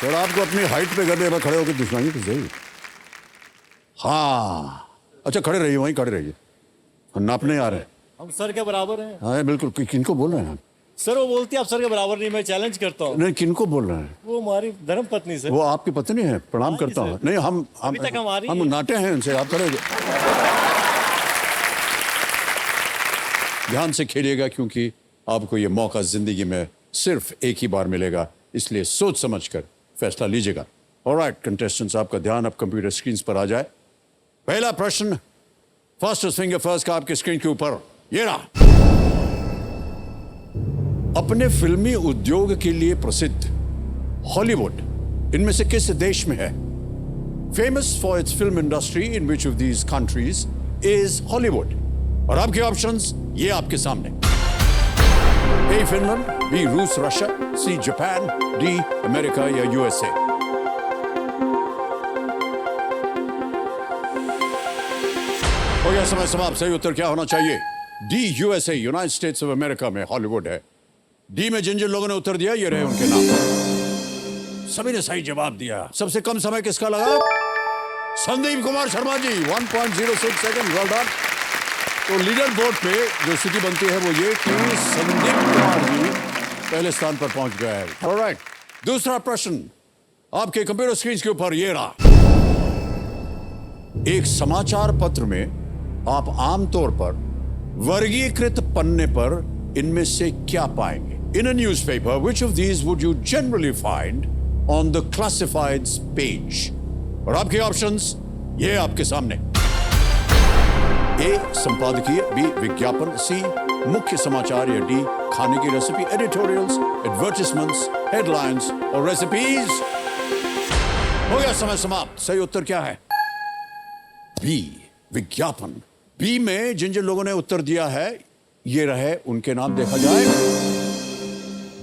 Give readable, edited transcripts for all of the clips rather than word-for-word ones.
Sir आपको अपनी height पे करने पर खड़े होकर दिखवाएंगे तो सही। हाँ अच्छा खड़े रहिए, वहीं खड़े रहिए, नापने आ रहे हैं। हम सर के बराबर हैं। हाँ बिल्कुल। किनको बोल रहे हैं आप? सर वो बोलती है आप सर के बराबर नहीं, मैं चैलेंज करता हूँ। नहीं किनको बोल रहे हैं? वो हमारी धर्म पत्नी सर। वो आपकी पत्नी है, प्रणाम हाँ, करता हूँ। सर। नहीं हम अभी तक हमारी हम नाटे हैं उनसे, आप खड़े ध्यान से खेलिएगा क्योंकि आपको ये मौका जिंदगी में सिर्फ एक ही बार मिलेगा, इसलिए सोच समझकर फैसला लीजिएगा। ऑलराइट कंटेस्टेंट्स, आपका ध्यान अब कंप्यूटर स्क्रीन पर आ जाए। पहला प्रश्न फर्स्ट फिंगर फर्स्ट का आपके स्क्रीन के ऊपर ये रहा। अपने फिल्मी उद्योग के लिए प्रसिद्ध हॉलीवुड इनमें से किस देश में है? Famous for its film industry in which of these countries is Hollywood? और आपके ऑप्शंस ये आपके सामने। ए फिनलैंड, बी रूस Russia, C Japan, D America या यूएसए। हो गया समय समाप्त। सही उत्तर क्या होना चाहिए? D USA, United States of America में हॉलीवुड है। डी में जिन जिन लोगों ने उत्तर दिया ये रहे उनके नाम। सभी ने सही जवाब दिया। सबसे कम समय किसका लगा? Sandeep Kumar Sharma ji, 1.06 second. Well done. तो लीडर बोर्ड पे जो स्थिति बनती है वो ये कि संदीप कुमार जी पहले स्थान पर पहुंच गए हैं। ऑलराइट, दूसरा प्रश्न आपके कंप्यूटर स्क्रीन के ऊपर ये रहा। एक समाचार पत्र में आप आमतौर पर वर्गीकृत पन्ने पर इनमें से क्या पाएंगे? In a newspaper which of these would you generally find on the classifieds page? और आपके ऑप्शंस ये आपके सामने। ए संपादकीय, बी विज्ञापन, सी मुख्य समाचार या डी खाने की रेसिपी, एडिटोरियल्स, एडवर्टाइजमेंट्स, हेडलाइंस और रेसिपीज। हो गया समय समाप्त। सही उत्तर क्या है? बी विज्ञापन। बी में जिन जिन लोगों ने उत्तर दिया है ये रहे उनके नाम। देखा जाए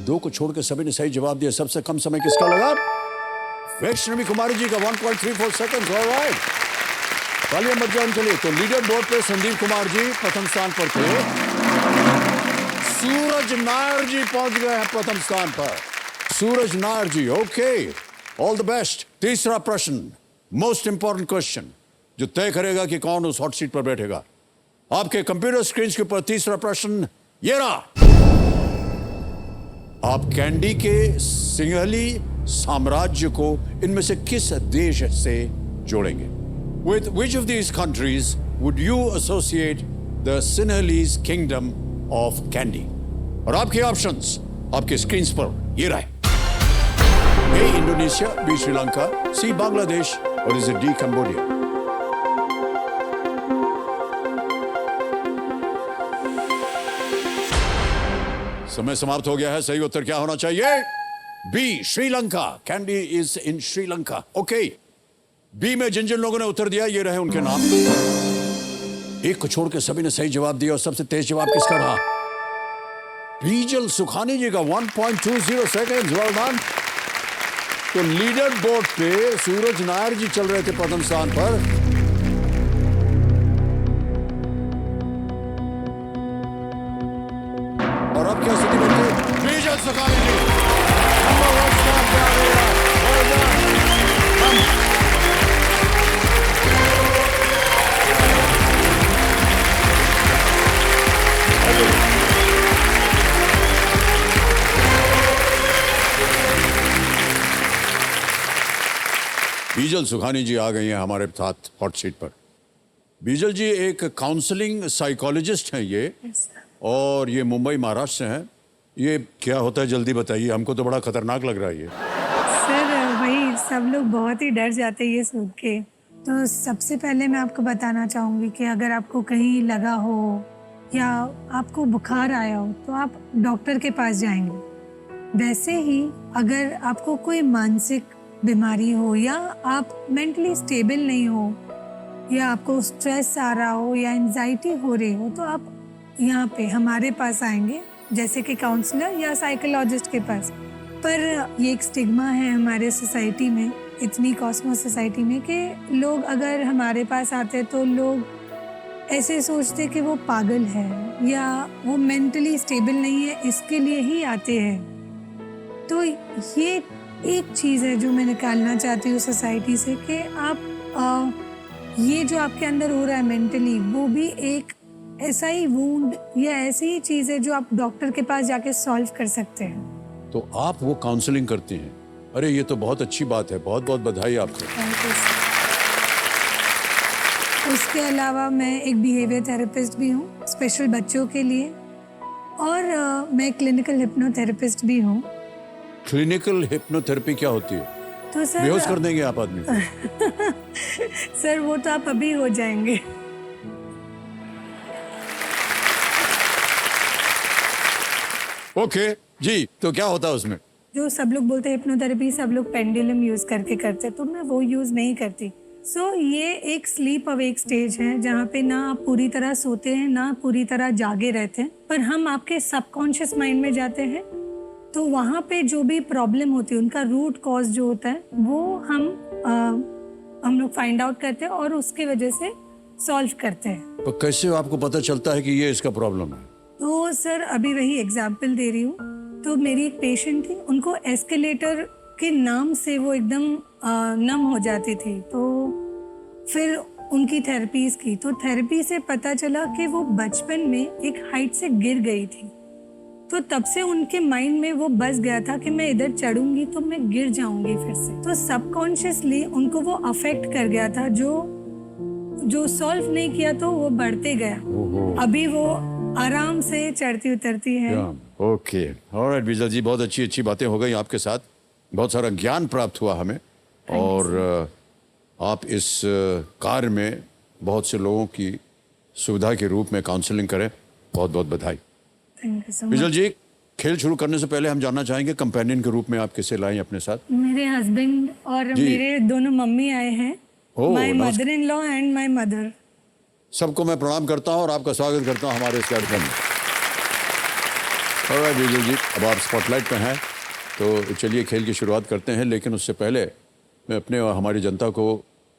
दो को छोड़कर सभी ने सही जवाब दिया। सबसे कम समय किसका लगा? वैष्णवी कुमारी जी का 1.34 सेकंड। ऑलराइट, तालियां मत जाओ उनके लिए। तो लीडर बोर्ड पे संदीप कुमार जी प्रथम स्थान पर थे। सूरज नायर जी पहुंच गए हैं प्रथम स्थान पर। सूरज नायर जी, ओके, ऑल द बेस्ट। तीसरा प्रश्न, मोस्ट इंपॉर्टेंट क्वेश्चन, जो तय करेगा कि कौन उस हॉट सीट पर बैठेगा। आपके कंप्यूटर स्क्रीन के ऊपर तीसरा प्रश्न ये रहा। आप कैंडी के सिंहली साम्राज्य को इनमें से किस देश से जोड़ेंगे? With which of these countries would you associate the Sinhalese kingdom of candy? और आपके ऑप्शंस आपके स्क्रीन पर ये रहे। ए इंडोनेशिया, बी श्रीलंका, सी बांग्लादेश और इज डी कंबोडिया। समय समाप्त हो गया है। सही उत्तर क्या होना चाहिए? B Sri Lanka. Kandy is in Sri Lanka. Okay, B में जिन जिन लोगों ने उत्तर दिया ये रहे उनके नाम। एक को छोड़ के सभी ने सही जवाब दिया और सबसे तेज जवाब किसका रहा? बीजल सुखानी जी का 1.20 सेकंड। Well done. तो लीडर बोर्ड पे सूरज नायर जी चल रहे थे प्रथम स्थान पर। और अब क्या स्थिति बनती? बीजल सुखानी जी नंबर 1 स्थान पे आ गए। बीजल सुखानी जी आ गई हैं हमारे साथ हॉट सीट पर। बीजल जी एक काउंसलिंग साइकोलॉजिस्ट हैं ये, और ये मुंबई महाराष्ट्र से हैं। ये क्या होता है जल्दी बताइए, हमको तो बड़ा खतरनाक लग रहा है ये। सर वही सब लोग बहुत ही डर जाते हैं ये सुन के। तो सबसे पहले मैं आपको बताना चाहूँगी कि अगर आपको कहीं लगा हो या आपको बुखार आया हो तो आप डॉक्टर के पास जाएंगे। वैसे ही अगर आपको कोई मानसिक बीमारी हो या आप मेंटली स्टेबल नहीं हो या आपको स्ट्रेस आ रहा हो या एंजाइटी हो रही हो तो आप यहाँ पे हमारे पास आएंगे, जैसे कि काउंसलर या साइकोलॉजिस्ट के पास। पर ये एक स्टिग्मा है हमारे सोसाइटी में, इतनी कॉस्मोस सोसाइटी में, कि लोग अगर हमारे पास आते हैं तो लोग ऐसे सोचते कि वो पागल है या वो मेंटली स्टेबल नहीं है, इसके लिए ही आते हैं। तो ये एक चीज़ है जो मैं निकालना चाहती हूँ सोसाइटी से कि आप ये जो आपके अंदर हो रहा है मेंटली, वो भी एक ऐसा ही वुंड या ऐसी ही चीज़ है जो आप डॉक्टर के पास जाके सॉल्व कर सकते हैं। तो आप वो काउंसलिंग करती हैं? अरे ये तो बहुत अच्छी बात है, बहुत बहुत बधाई आपको। Thank you, sir। उसके अलावा मैं एक बिहेवियर थेरेपिस्ट भी हूँ स्पेशल बच्चों के लिए, और मैं क्लिनिकल हिप्नोथेरेपिस्ट भी हूँ। क्लिनिकल हिप्नोथेरेपी क्या होती है? तो सर बेहोश कर देंगे आप आदमी को? सर वो तो आप अभी हो जाएंगे। ओके जी, तो क्या होता है उसमें? जो सब लोग बोलते हैं हिप्नोथेरेपी सब लोग पेंडुलम यूज करके करते हैं, तो मैं वो यूज नहीं करती। सो ये एक स्लीप अवेक स्टेज है जहाँ पे ना आप पूरी तरह सोते हैं ना पूरी तरह जागे रहते हैं, पर हम आपके सबकॉन्शियस माइंड में जाते हैं। तो वहाँ पे जो भी प्रॉब्लम होती है उनका रूट कॉज जो होता है वो हम लोग फाइंड आउट करते हैं और उसके वजह से सॉल्व करते हैं। तो कैसे आपको पता चलता है कि ये इसका प्रॉब्लम है? तो सर अभी वही एग्जाम्पल दे रही हूँ। तो मेरी एक पेशेंट थी, उनको एस्केलेटर के नाम से वो एकदम नम हो जाती थी। तो फिर उनकी थेरेपीज की, तो थेरेपी से पता चला कि वो बचपन में एक हाइट से गिर गई थी। तो तब से उनके माइंड में वो बस गया था कि मैं इधर चढ़ूंगी तो मैं गिर जाऊंगी फिर से। तो सबकॉन्शियसली उनको वो अफेक्ट कर गया था, जो सॉल्व नहीं किया तो वो बढ़ते गया। अभी वो आराम से चढ़ती उतरती है। ओके, ऑलराइट विजल जी, बहुत अच्छी अच्छी बातें हो गई आपके साथ, बहुत सारा ज्ञान प्राप्त हुआ हमें, और आप इस कार्य में बहुत से लोगों की सुविधा के रूप में काउंसलिंग करें। बहुत बहुत बधाई। Thank you so much. Vijal ji, खेल शुरू करने से पहले हम जानना चाहेंगे कंपेनियन के रूप में आप किसे लाएं अपने साथ? मेरे हस्बैंड और जी। मेरे दोनों मम्मी आए हैं, my mother in law and my mother. सबको मैं प्रणाम करता हूं और आपका स्वागत करता हूं हमारे इस कार्यक्रम में। ऑलराइट विजल जी, अब आप स्पॉटलाइट में हैं, तो चलिए खेल की शुरुआत करते हैं। लेकिन उससे पहले मैं अपने और हमारी जनता को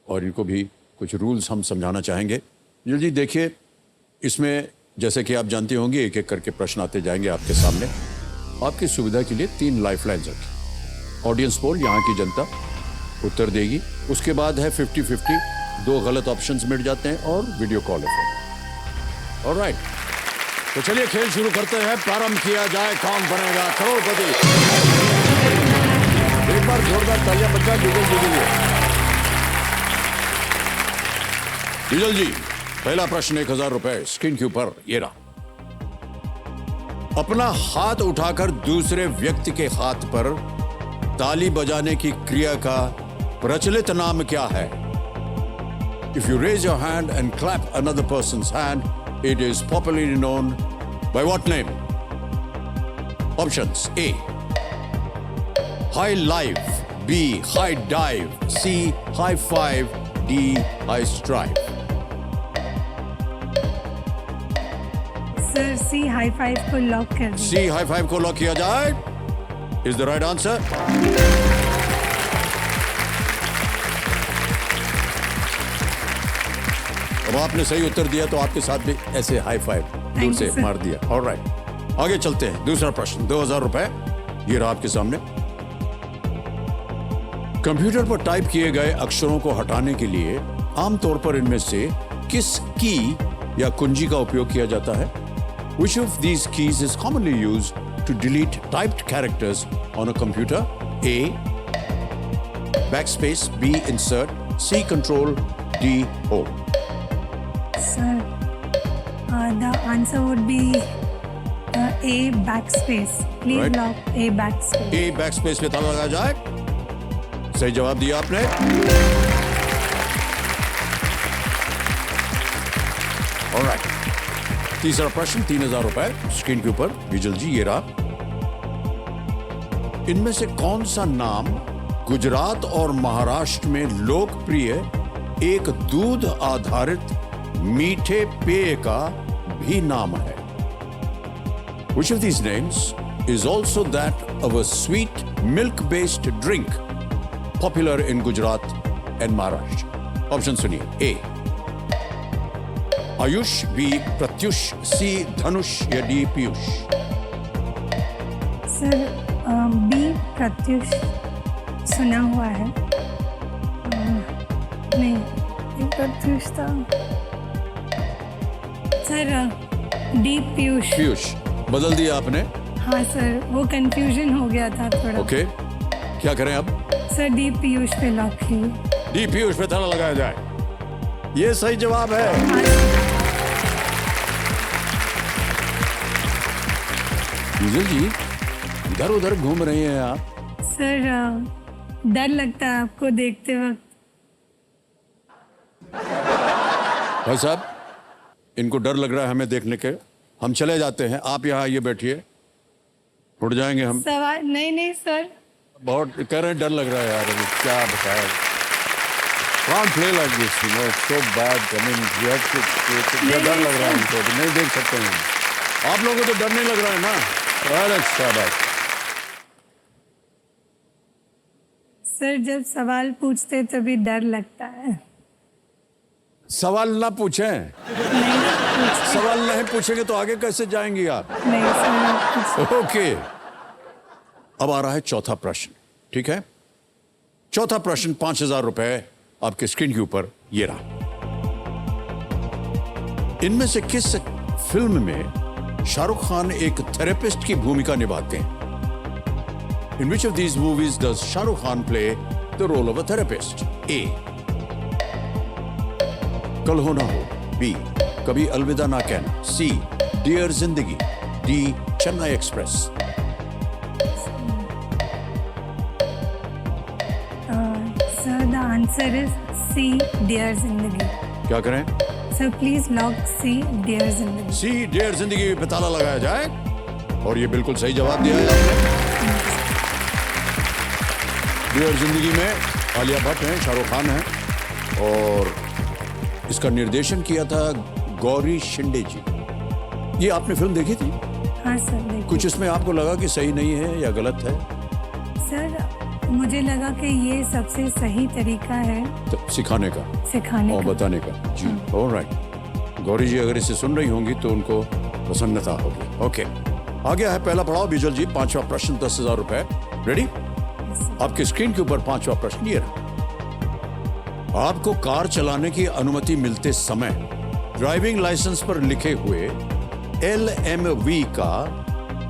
और इनको भी कुछ रूल्स हम समझाना चाहेंगे। विजल जी देखिए, इसमें जैसे कि आप जानती होंगी एक एक करके प्रश्न आते जाएंगे आपके सामने। आपकी सुविधा के लिए 3 लाइफलाइंस रखी। ऑडियंस पोल, यहाँ की जनता उत्तर देगी। उसके बाद है 50-50, 2 गलत ऑप्शंस मिट जाते हैं, और वीडियो कॉल है। ऑलराइट, तो चलिए खेल शुरू करते हैं। प्रारंभ किया जाए, कौन बनेगा करोड़पति। एक बार जोरदार तालियां बजा विजल जी के लिए। विजल जी, पहला प्रश्न 1000 रुपए स्क्रीन के ऊपर ये रहा। अपना हाथ उठाकर दूसरे व्यक्ति के हाथ पर ताली बजाने की क्रिया का प्रचलित नाम क्या है? If you raise your hand and clap another person's hand, it is popularly known by what name? Options: A, high life; B, high dive; C, high five; D, high strive. Sir C high five को lock कर दीजिए। C high five को lock किया जाए। Is the right answer. अब आपने सही उत्तर दिया तो आपके साथ भी ऐसे हाई फाइव दूर से मार दिया। ऑलराइट, आगे चलते हैं। दूसरा प्रश्न 2000 रुपए ये रहा आपके सामने। कंप्यूटर पर टाइप किए गए अक्षरों को हटाने के लिए आमतौर पर इनमें से किस की या कुंजी का उपयोग किया जाता है? Which of these keys is commonly used to delete typed characters on a computer? A, backspace; B, insert; C, control; D, home. Sir, the answer would be A, backspace. Please Right. lock A, backspace. A, backspace पे ताला लगाया जाए। सही जवाब दिया आपने। Alright. तीसरा प्रश्न 3000 रुपए स्क्रीन के ऊपर। विजल जी ये रहा। इनमें से कौन सा नाम गुजरात और महाराष्ट्र में लोकप्रिय एक दूध आधारित मीठे पेय का भी नाम है? Which of these names is also that of a sweet milk-based drink popular in Gujarat and Maharashtra? Option सुनिए। A, Ayush; B, Pratyush; C, Dhanush; या D, Piyush. Sir B, Pratyush. सुना हुआ है। नहीं, एक और पूछता सर, डीप पीयूष। पीयूष बदल दिया आपने। हाँ सर, वो कंफ्यूजन हो गया था थोड़ा। ओके, क्या करें अब? सर डीप पीयूष पे लॉक कीजिए। डी पीयूष पे ताला लगाया जाए। ये सही जवाब है। बीजल जी, इधर उधर घूम रही हैं आप। सर डर लगता है आपको देखते वक्त। भाई साहब, इनको डर लग रहा है हमें देखने के। हम चले जाते हैं, आप यहाँ आइए, बैठिए। उठ जाएंगे हम। सवाल नहीं सर। बहुत कह रहे हैं डर लग रहा है यार, अभी क्या बताया। Can't play like this, you know, it's so bad. I mean, you have to डर लग रहा है उनको, नहीं देख सकते हैं। आप लोगों को तो डर नहीं लग रहा है ना? शाबाश। सर जब सवाल पूछते तभी डर लगता है। सवाल ना पूछें। नहीं पूछते। सवाल नहीं पूछेंगे तो आगे कैसे जाएंगी आप? नहीं सर, आप पूछिए। ओके, अब आ रहा है चौथा प्रश्न, ठीक है? चौथा प्रश्न 5,000 रुपए आपके स्क्रीन के ऊपर ये रहा। इनमें से किस फिल्म में शाहरुख खान एक थेरेपिस्ट की भूमिका निभाते हैं? In which of these movies does Shah Rukh Khan play the role of a therapist? A. कल हो ना हो। B. कभी अलविदा Na Kehna. C. Dear Zindagi. D. Chennai express. Sir the answer is C, dear Zindagi. क्या करें? Sir please lock C, dear Zindagi. C. Dear Zindagi पे ताला लगाया जाए, और ये बिल्कुल सही जवाब दिया है आपने। डियर जिंदगी में आलिया भट्ट हैं, शाहरुख खान हैं, और इसका निर्देशन किया था गौरी शिंदे जी। ये आपने फिल्म देखी थी? हाँ सर देखिए। कुछ इसमें आपको लगा कि सही नहीं है या गलत है? सर मुझे लगा कि ये सबसे सही तरीका है तो सिखाने का सिखाने और का। बताने का। जी, ऑलराइट। गौरी जी अगर इसे सुन रही होंगी तो उनको प्रसन्नता होगी। ओके, आ गया है पहला पड़ाव बिजल जी, 5वां प्रश्न, 10,000 रुपए। रेडी? आपके स्क्रीन के ऊपर 5वां प्रश्न ये रहा। आपको कार चलाने की अनुमति मिलते समय ड्राइविंग लाइसेंस पर लिखे हुए LMV का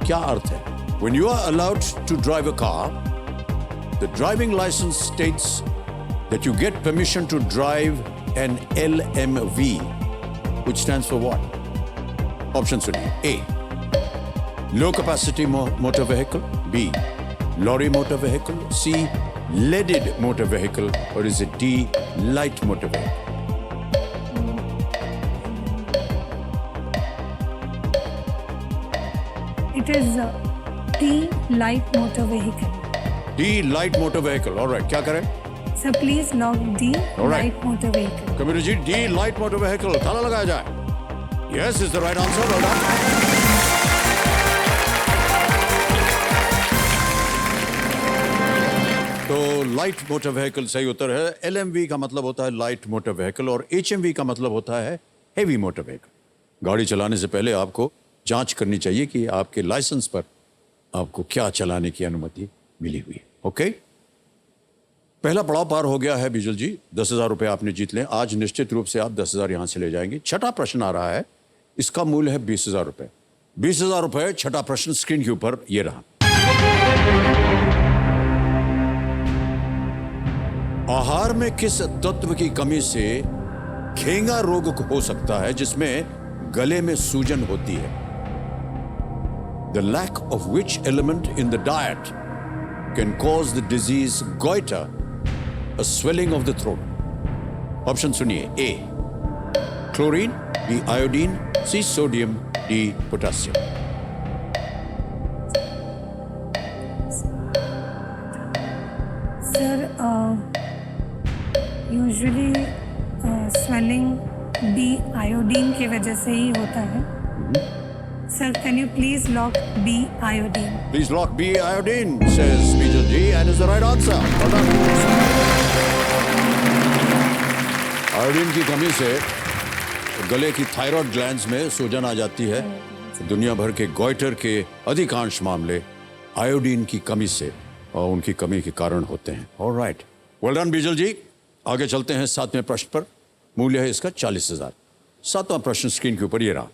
क्या अर्थ है? When you are allowed to drive a car, the driving license states that you get permission to drive an LMV, which stands for what? Option सुनिए। A. Low capacity motor vehicle. B. Lorry motor vehicle. C. Leaded motor vehicle. Or is it D. Light motor vehicle? It is D, light motor vehicle. D. Light motor vehicle. All right. क्या करें? Sir please lock D, Alright. light motor vehicle. Kabir ji, D. Light motor vehicle. ताला लगाया जाए। Yes is the right answer. Well done. तो light motor vehicle सही उत्तर है। LMV का मतलब होता है लाइट मोटर व्हीकल, और HMV का मतलब होता है हेवी मोटर व्हीकल। गाड़ी चलाने से पहले आपको जांच करनी चाहिए कि आपके लाइसेंस पर आपको क्या चलाने की अनुमति मिली हुई है। ओके, पहला पड़ाव पार हो गया है बिजल जी, 10,000 रुपए आपने जीत लें। आज निश्चित रूप से आप 10,000 यहां से ले जाएंगे। छठा प्रश्न आ रहा है, इसका मूल्य है 20,000 रुपए। 20,000 रुपए, छठा प्रश्न स्क्रीन के ऊपर ये रहा। आहार में किस तत्व की कमी से घेंगा रोग हो सकता है जिसमें गले में सूजन होती है? The lack of which element in the diet can cause the disease goiter, a swelling of the throat? Option सुनिए। A. Chlorine. B. Iodine. C. Sodium. D. Potassium. Sir usually swelling D iodine की वजह से ही होता है। Sir can you please lock B, iodine? Please lock B. Iodine, says Bijal G, and is the right answer. Well done. Iodine की कमी से गले की थायराइड ग्लैंड्स में सूजन आ जाती है। दुनिया भर के गॉइटर के अधिकांश मामले आयोडीन की कमी से उनकी कमी के कारण होते हैं। ऑलराइट, वेल डन बीजल जी। आगे चलते हैं 7वें प्रश्न पर। मूल्य है इसका 40,000। 7वां प्रश्न स्क्रीन के ऊपर ये रहा।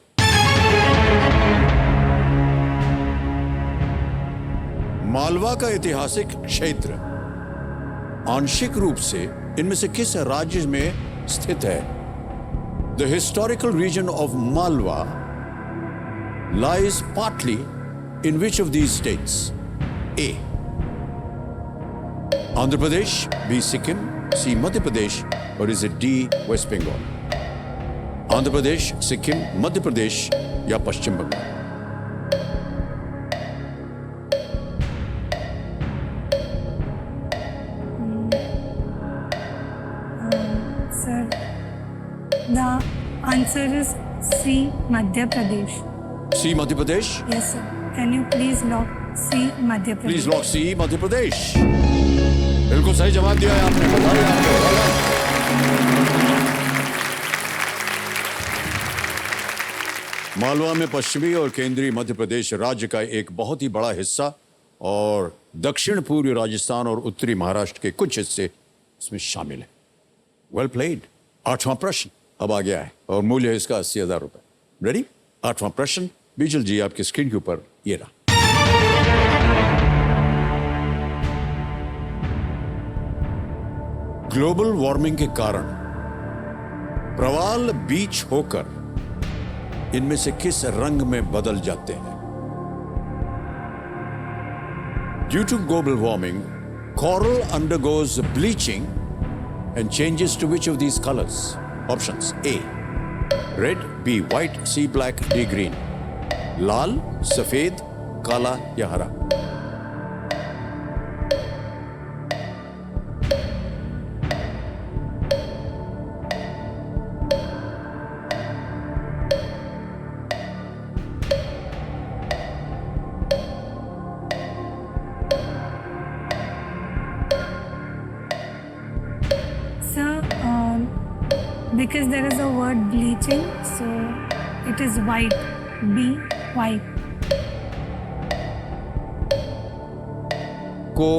मालवा का ऐतिहासिक क्षेत्र आंशिक रूप से इनमें से किस राज्य में स्थित है? The historical region of Malwa lies partly in which of these states? A Andhra Pradesh, B Sikkim, C Madhya Pradesh, और is it D West Bengal? Andhra Pradesh, Sikkim, Madhya Pradesh या Paschim Bangal? The answer is C, Madhya Pradesh. C Madhya Pradesh? Yes, sir. Can you please lock C, Madhya Pradesh? Please lock C Madhya Pradesh. बिल्कुल सही जवाब दिया है आपने, बधाई आपको। मालवा में पश्चिमी और केंद्रीय मध्य प्रदेश राज्य का एक बहुत ही बड़ा हिस्सा और दक्षिण पूर्वी राजस्थान और उत्तरी महाराष्ट्र के कुछ हिस्से इसमें शामिल है। Well played. 8वां प्रश्न अब आ गया है और मूल्य है इसका 80,000 रुपए। रेडी? 8वां प्रश्न बीजल जी आपकी स्क्रीन के ऊपर ये रहा। ग्लोबल वार्मिंग के कारण प्रवाल बीच होकर इनमें से किस रंग में बदल जाते हैं? Due to global warming, coral undergoes bleaching and changes to which of these colors? Options: A red, B white, C black, D green. लाल, सफेद, काला या हरा? Because there is a word bleaching, so it is white. B, white. को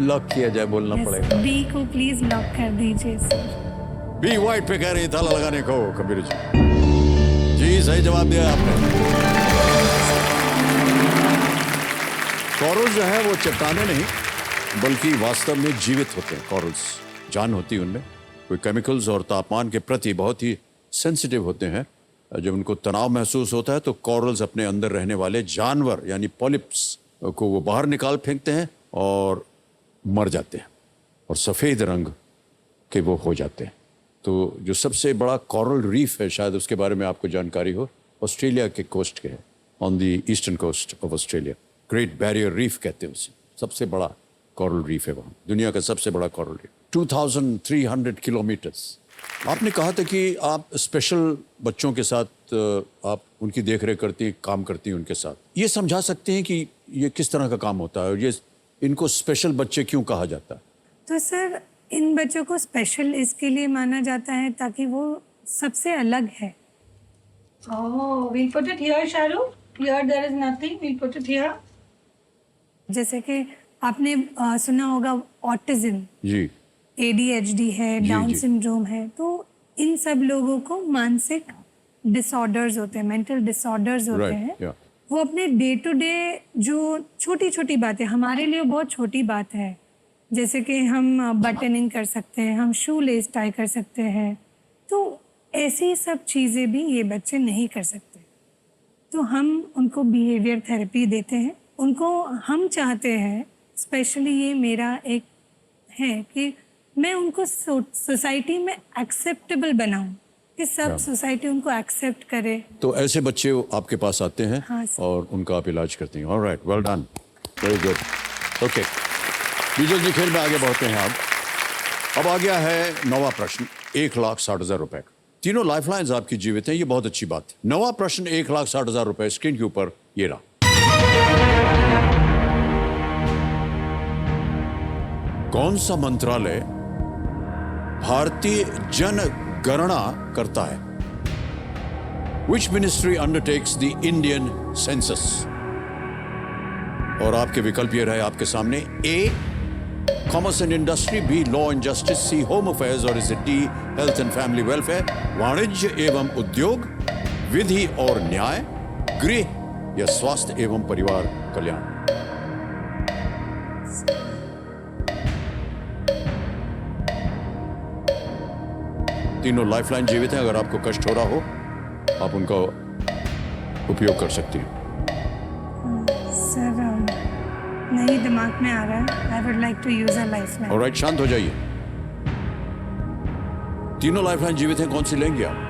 lock किया जाए, बोलना पड़ेगा। B को प्लीज लॉक कर दीजिए सर। बी वाइट पे कह रही है ताला लगाने को कबीर जी। जी सही जवाब दिया आपने। कॉरल जो है वो चट्टाने नहीं बल्कि वास्तव में जीवित होते हैं। कॉरल्स जान होती है उनमें, कोई केमिकल्स और तापमान के प्रति बहुत ही सेंसिटिव होते हैं। जब उनको तनाव महसूस होता है तो कॉरल्स अपने अंदर रहने वाले जानवर यानी पॉलिप्स को वो बाहर निकाल फेंकते हैं और मर जाते हैं और सफ़ेद रंग के वो हो जाते हैं। तो जो सबसे बड़ा कॉरल रीफ है, शायद उसके बारे में आपको जानकारी हो, ऑस्ट्रेलिया के कोस्ट के है, on the eastern coast of Australia. Great barrier reef कहते हैं उसे। सबसे बड़ा कॉरल रीफ है वहाँ, दुनिया का सबसे बड़ा कॉरल रीफ। 2300 किलोमीटर्स। आपने कहा था कि आप स्पेशल बच्चों के साथ आप उनकी देखरेख करती, काम करती हैं उनके साथ। ये समझा सकते हैं कि ये किस तरह का काम होता है और ये इनको स्पेशल बच्चे क्यों कहा जाता है? तो सर इन बच्चों को स्पेशल इसके लिए माना जाता है ताकि वो सबसे अलग है। Oh, we'll put it here, Sharu. Here there is nothing. We'll put it here. जैसे कि आपने सुना होगा ऑटिज्म, जी, ADHD है, डाउन सिंड्रोम है, तो इन सब लोगों को मानसिक डिसऑर्डर्स होते हैं, मेंटल डिसऑर्डर्स होते हैं। वो अपने डे टू डे जो छोटी छोटी बातें हमारे लिए बहुत छोटी बात है, जैसे कि हम बटनिंग कर सकते हैं, हम शू लेस टाई कर सकते हैं, तो ऐसी सब चीज़ें भी ये बच्चे नहीं कर सकते। तो हम उनको बिहेवियर थेरेपी देते हैं। उनको हम चाहते हैं, स्पेशली ये मेरा एक है कि मैं उनको सोसाइटी में एक्सेप्टेबल बनाऊं, कि सब सोसाइटी उनको एक्सेप्ट करे। तो ऐसे बच्चे आपके पास आते हैं? हाँ, और उनका आप इलाज करते हैं। Alright, well done, very good. Okay Bijal ji, खेल में आगे बढ़ते हैं। अब आ गया है 9वां प्रश्न, 1,60,000 रुपए का। तीनों लाइफलाइंस आपकी जीवित हैं, ये बहुत अच्छी बात है। 9वां प्रश्न 1,60,000 रुपए, स्क्रीन के ऊपर ये रहा। कौन सा मंत्रालय भारतीय जनगणना करता है? Which ministry undertakes the Indian census? और आपके विकल्प ये रहे आपके सामने। A, commerce and industry, B, law and justice, C, home affairs, और is D, health and family welfare, वाणिज्य एवं उद्योग, विधि और न्याय, गृह या स्वास्थ्य एवं परिवार कल्याण। तीनों लाइफलाइन जीवित हैं। अगर आपको कष्ट हो रहा हो आप उनका उपयोग कर सकती हैं। सर नहीं दिमाग में आ रहा है। I would like to use a lifeline. Alright, शांत हो जाइए। तीनों लाइफलाइन जीवित हैं, कौन सी लेंगे आप?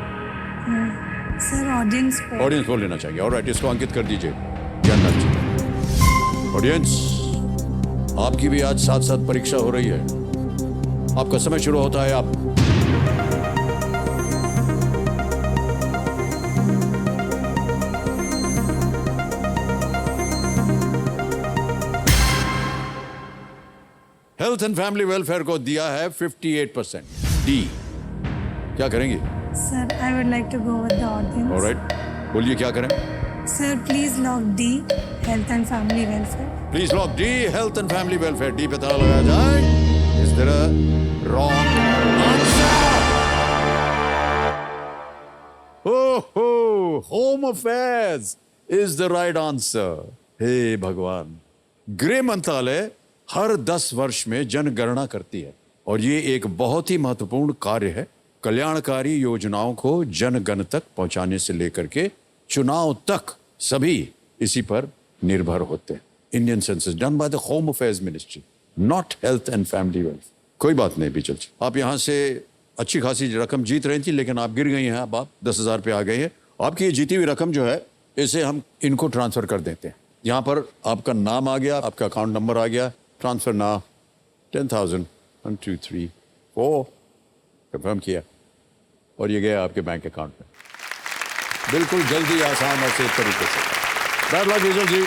सर ऑडियंस को। ऑडियंस को लेना चाहिए। ऑलराइट, इसको अंकित कर दीजिए ज्ञाननाथ जी। ऑडियंस, आपकी भी आज साथ साथ परीक्षा हो रही है। आपका समय शुरू होता है। आप हेल्थ एंड फैमिली वेलफेयर को दिया है 58%। डी, क्या करेंगे? Sir I would like to go with the audience. Alright, बोलिए क्या करें? Sir please lock D, health and family welfare. Please lock D, health and family welfare. D पे ताला लगाया जाए। Is there a wrong answer? ओहो, home affairs is the right answer. हे भगवान, गृह मंत्रालय हर 10 वर्ष में जनगणना करती है और ये एक बहुत ही महत्वपूर्ण कार्य है। कल्याणकारी योजनाओं को जनगण तक पहुंचाने से लेकर के चुनाव तक सभी इसी पर निर्भर होते हैं। Indian census done by the home affairs ministry, not health and family welfare. कोई बात नहीं बीचल जी, आप यहाँ से अच्छी खासी रकम जीत रही थी लेकिन आप गिर गई हैं। अब आप 10,000 पे आ गई है। आपकी ये जीती हुई रकम जो है इसे हम इनको ट्रांसफर कर देते हैं। यहाँ पर आपका नाम आ गया, आपका अकाउंट नंबर आ गया। ट्रांसफर ना 10,000 1 2 3 4 कंफर्म किया और ये गया आपके बैंक अकाउंट में। बिल्कुल जल्दी, आसान और सेफ तरीके से। बैड लक विजल जी।